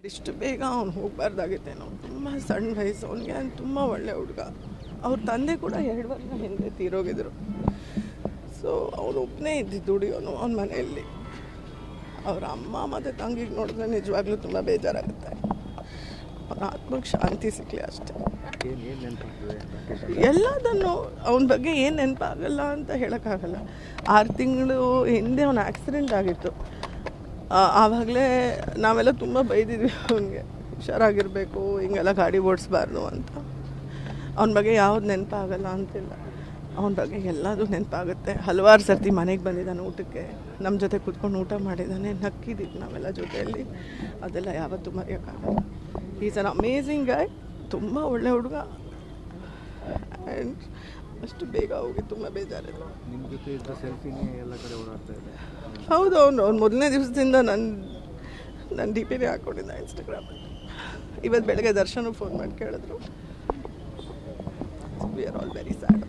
ಇಷ್ಟು ಬೇಗ ಅವ್ನು ಹೋಗಬಾರ್ದಾಗಿತ್ತೇನೋ. ತುಂಬ ಸಣ್ಣ ವಯಸ್ಸು ಅವನಿಗೆ, ತುಂಬ ಒಳ್ಳೆ ಹುಡುಗ. ಅವ್ರ ತಂದೆ ಕೂಡ 2 ವರ್ಷ ಹಿಂದೆ ತೀರೋಗಿದ್ರು. ಸೊ ಅವ್ರು ಒಬ್ಬನೇ ಇದ್ದಿದ್ದು ದುಡಿಯೋನು ಅವನ ಮನೆಯಲ್ಲಿ. ಅವ್ರ ಅಮ್ಮ ಮತ್ತು ತಂಗಿಗೆ ನೋಡಿದ್ರೆ ನಿಜವಾಗ್ಲೂ ತುಂಬ ಬೇಜಾರಾಗುತ್ತೆ. ಅವನ ಆತ್ಮಕ್ಕೆ ಶಾಂತಿ ಸಿಕ್ಕಲಿ ಅಷ್ಟೇ. ಎಲ್ಲದನ್ನು ಅವನ ಬಗ್ಗೆ ಏನು ನೆನಪಾಗಲ್ಲ ಅಂತ ಹೇಳೋಕ್ಕಾಗಲ್ಲ. 6 ತಿಂಗಳು ಹಿಂದೆ ಅವನ ಆಕ್ಸಿಡೆಂಟ್ ಆಗಿತ್ತು. ಆವಾಗಲೇ ನಾವೆಲ್ಲ ತುಂಬ ಬೈದಿದ್ವಿ ಅವನಿಗೆ, ಹುಷಾರಾಗಿರಬೇಕು, ಹಿಂಗೆಲ್ಲ ಗಾಡಿ ಓಡಿಸ್ಬಾರ್ದು ಅಂತ. ಅವನ ಬಗ್ಗೆ ಯಾವ್ದು ನೆನಪಾಗಲ್ಲ ಅಂತಿಲ್ಲ, ಅವನ ಬಗ್ಗೆ ಎಲ್ಲದೂ ನೆನಪಾಗುತ್ತೆ. ಹಲವಾರು ಸರ್ತಿ ಮನೆಗೆ ಬಂದಿದ್ದಾನೆ ಊಟಕ್ಕೆ, ನಮ್ಮ ಜೊತೆ ಕೂತ್ಕೊಂಡು ಊಟ ಮಾಡಿದ್ದಾನೆ, ನಕ್ಕಿದ್ದೀವಿ ನಾವೆಲ್ಲ ಜೊತೆಯಲ್ಲಿ. ಅದೆಲ್ಲ ಯಾವತ್ತೂ ಮರೆಯೋಕ್ಕಾಗಲ್ಲ. ಈಸ್ ಅನ್ ಅಮೇಝಿಂಗ್ ಗಾಯ್, ತುಂಬ ಒಳ್ಳೆ ಹುಡುಗ. ಆ್ಯಂಡ್ ಅಷ್ಟು ಬೇಗ ಹೋಗಿ ತುಂಬ ಬೇಜಾರಿಲ್ಲ. ನಿಮ್ಮ ಜೊತೆ ಇದ್ದ ಸೆಲ್ಫಿನೇ ಎಲ್ಲ ಕಡೆ ಓಡಾಡ್ತಾ ಇದೆ. ಹೌದು, ಅವ್ನು ಮೊದಲನೇ ದಿವಸದಿಂದ ನನ್ನ ಡಿ ಪಿನೇ ಹಾಕ್ಕೊಂಡಿದ್ದ ಇನ್ಸ್ಟಾಗ್ರಾಮಲ್ಲಿ. ಇವತ್ತು ಬೆಳಗ್ಗೆ ದರ್ಶನ ಫೋನ್ ಮಾಡಿ ಕೇಳಿದ್ರು. We are all very sad.